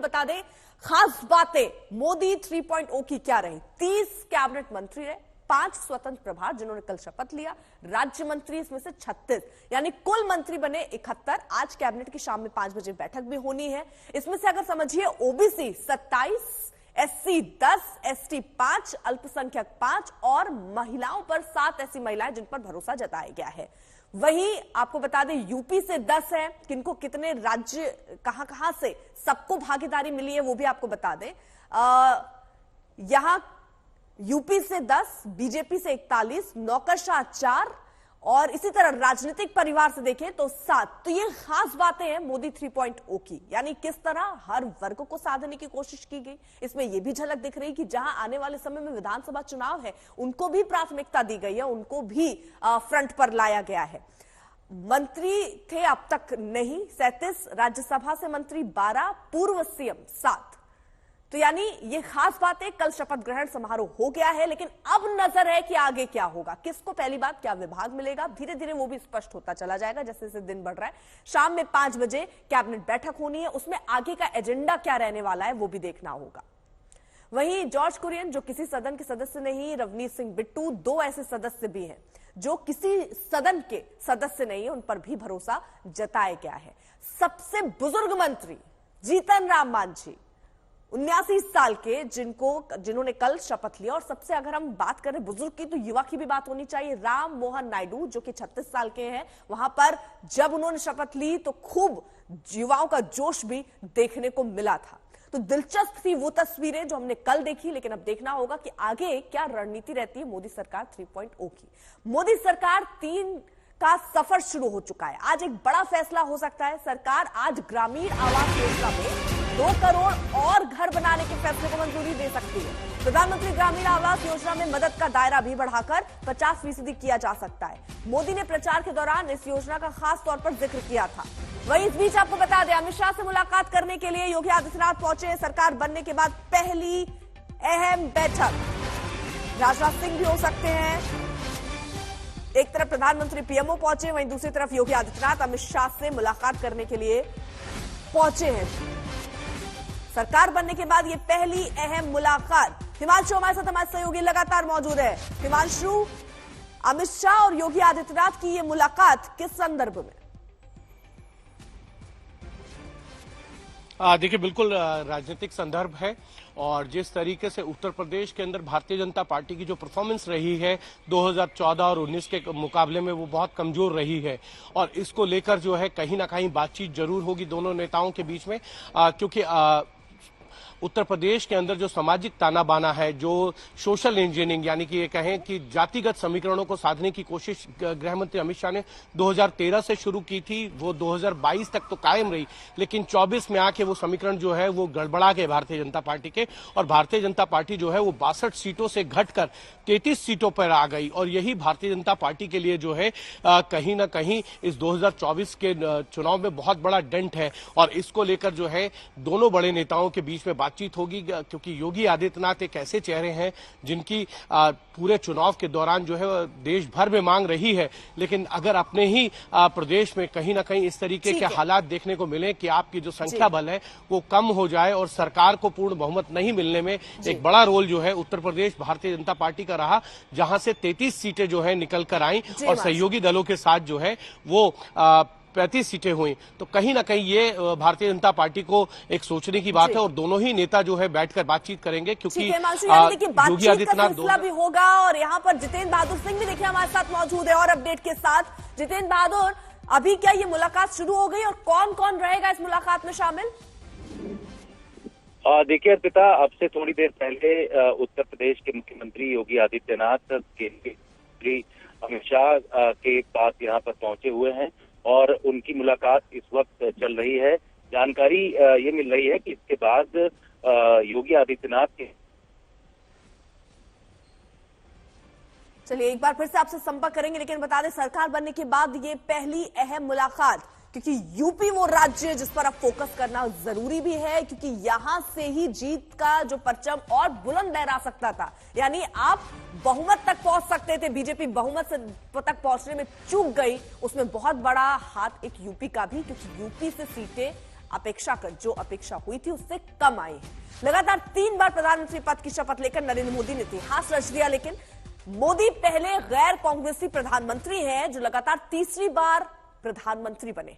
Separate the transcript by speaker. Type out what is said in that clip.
Speaker 1: बता दें खास बातें मोदी 3.0 की क्या रही। 30 कैबिनेट मंत्री रहे, 5 स्वतंत्र प्रभार जिन्होंने कल शपथ लिया, राज्य मंत्री इसमें से 36, यानी कुल मंत्री बने 71। आज कैबिनेट की शाम में 5 बजे बैठक भी होनी है। इसमें से अगर समझिए ओबीसी 27, एससी 10, एसटी 5, अल्पसंख्यक 5 और महिलाओं पर 7 ऐसी महिलाएं जिन पर भरोसा जताया गया है। वहीं आपको बता दें यूपी से 10 है, किनको कितने राज्य कहां से सबको भागीदारी मिली है वो भी आपको बता दें। यहां यूपी से 10, बीजेपी से 41, नौकरशाह 4 और इसी तरह राजनीतिक परिवार से देखें तो 7। तो ये खास बातें हैं मोदी 3.0 की, यानी किस तरह हर वर्ग को साधने की कोशिश की गई। इसमें यह भी झलक दिख रही कि जहां आने वाले समय में विधानसभा चुनाव है उनको भी प्राथमिकता दी गई है, उनको भी फ्रंट पर लाया गया है। मंत्री थे अब तक नहीं 37, राज्यसभा से मंत्री 12, पूर्व सीएम 7। तो यानी ये खास बात है। कल शपथ ग्रहण समारोह हो गया है, लेकिन अब नजर है कि आगे क्या होगा, किसको पहली बात क्या विभाग मिलेगा। धीरे धीरे वो भी स्पष्ट होता चला जाएगा जैसे जैसे दिन बढ़ रहा है। शाम में 5 बजे कैबिनेट बैठक होनी है, उसमें आगे का एजेंडा क्या रहने वाला है वो भी देखना होगा। वहीं जॉर्ज कुरियन जो किसी सदन के सदस्य नहीं, रवनीत सिंह बिट्टू 2 ऐसे सदस्य भी हैं जो किसी सदन के सदस्य नहीं है, उन पर भी भरोसा जताया गया है। सबसे बुजुर्ग मंत्री जीतन राम मांझी 79 साल के जिन्होंने कल शपथ लिया। और सबसे अगर हम बात करें बुजुर्ग की तो युवा की भी बात होनी चाहिए। राम मोहन नायडू जो कि 36 साल के हैं, वहां पर जब उन्होंने शपथ ली तो खूब युवाओं का जोश भी देखने को मिला था। तो दिलचस्प थी वो तस्वीरें जो हमने कल देखी, लेकिन अब देखना होगा कि आगे क्या रणनीति रहती है मोदी सरकार 3.0 की। मोदी सरकार 3 का सफर शुरू हो चुका है। आज एक बड़ा फैसला हो सकता है। सरकार आज ग्रामीण आवास योजना में 2 करोड़ और घर बनाने के फैसले को मंजूरी दे सकती है। प्रधानमंत्री ग्रामीण आवास योजना में मदद का दायरा भी बढ़ाकर 50% किया जा सकता है। मोदी ने प्रचार के दौरान इस योजना का खास तौर पर जिक्र किया था। वहीं इस बीच आपको बता दें अमित शाह से मुलाकात करने के लिए योगी आदित्यनाथ पहुंचे। सरकार बनने के बाद पहली अहम बैठक। राजनाथ सिंह भी हो सकते हैं। एक तरफ प्रधानमंत्री पीएमओ पहुंचे, वहीं दूसरी तरफ योगी आदित्यनाथ अमित शाह से मुलाकात करने के लिए पहुंचे हैं। सरकार बनने के बाद ये पहली अहम मुलाकात। हिमांशु हमारे साथ हमारे सहयोगी लगातार मौजूद है। हिमांशु, अमित शाह और योगी आदित्यनाथ की ये मुलाकात किस संदर्भ में?
Speaker 2: देखिए बिल्कुल राजनीतिक संदर्भ है और जिस तरीके से उत्तर प्रदेश के अंदर भारतीय जनता पार्टी की जो परफॉर्मेंस रही है 2014 और 19 के मुकाबले में वो बहुत कमजोर रही है और इसको लेकर जो है कहीं ना कहीं बातचीत जरूर होगी दोनों नेताओं के बीच में, क्योंकि उत्तर प्रदेश के अंदर जो सामाजिक ताना बाना है, जो सोशल इंजीनियरिंग यानी कि ये कहें कि जातिगत समीकरणों को साधने की कोशिश गृह मंत्री अमित शाह ने 2013 से शुरू की थी, वो 2022 तक तो कायम रही, लेकिन 24 में आके वो समीकरण जो है वो गड़बड़ा गए भारतीय जनता पार्टी के और भारतीय जनता पार्टी जो है वो 62 सीटों से घटकर 33 सीटों पर आ गई। और यही भारतीय जनता पार्टी के लिए जो है कहीं ना कहीं इस 2024 के चुनाव में बहुत बड़ा डेंट है और इसको लेकर जो है दोनों बड़े नेताओं के बीच में बातचीत होगी, क्योंकि योगी आदित्यनाथ एक ऐसे चेहरे हैं जिनकी पूरे चुनाव के दौरान जो है देश भर में मांग रही है, लेकिन अगर अपने ही प्रदेश में कहीं ना कहीं इस तरीके के हालात देखने को मिले कि आपकी जो संख्या बल है वो कम हो जाए और सरकार को पूर्ण बहुमत नहीं मिलने में एक बड़ा रोल जो है उत्तर प्रदेश भारतीय जनता पार्टी का रहा, जहां से 33 सीटें जो है निकल कर आई और सहयोगी दलों के साथ जो है वो 35 सीटें हुई। तो कहीं ना कहीं ये भारतीय जनता पार्टी को एक सोचने की बात है और दोनों ही नेता जो है बैठकर बातचीत करेंगे, क्योंकि योगी आदित्यनाथ
Speaker 1: भी होगा। और यहाँ पर जितेंद्र बहादुर सिंह भी देखिए हमारे साथ मौजूद है और अपडेट के साथ। जितेंद्र बहादुर, अभी क्या ये मुलाकात शुरू हो गई और कौन कौन रहेगा इस मुलाकात में शामिल?
Speaker 3: देखिए अर्पिता, अब से थोड़ी देर पहले उत्तर प्रदेश के मुख्यमंत्री योगी आदित्यनाथ केंद्रीय मंत्री अमित शाह के पास यहाँ पर पहुंचे हुए हैं और उनकी मुलाकात इस वक्त चल रही है। जानकारी ये मिल रही है कि इसके बाद योगी आदित्यनाथ के
Speaker 1: चलिए एक बार फिर से आपसे संपर्क करेंगे, लेकिन बता दें सरकार बनने के बाद ये पहली अहम मुलाकात, क्योंकि यूपी वो राज्य है जिस पर अब फोकस करना जरूरी भी है, क्योंकि यहां से ही जीत का जो परचम और बुलंद लहरा सकता था। यानी आप बहुमत तक पहुंच सकते थे, बीजेपी बहुमत तक पहुंचने में चूक गई, उसमें बहुत बड़ा हाथ एक यूपी का भी, क्योंकि यूपी से सीटें अपेक्षाकृत जो अपेक्षा हुई थी उससे कम आए हैं। लगातार 3 बार प्रधानमंत्री पद की शपथ लेकर नरेंद्र मोदी ने इतिहास रच दिया, लेकिन मोदी पहले गैर कांग्रेसी प्रधानमंत्री हैं जो लगातार तीसरी बार प्रधानमंत्री बने।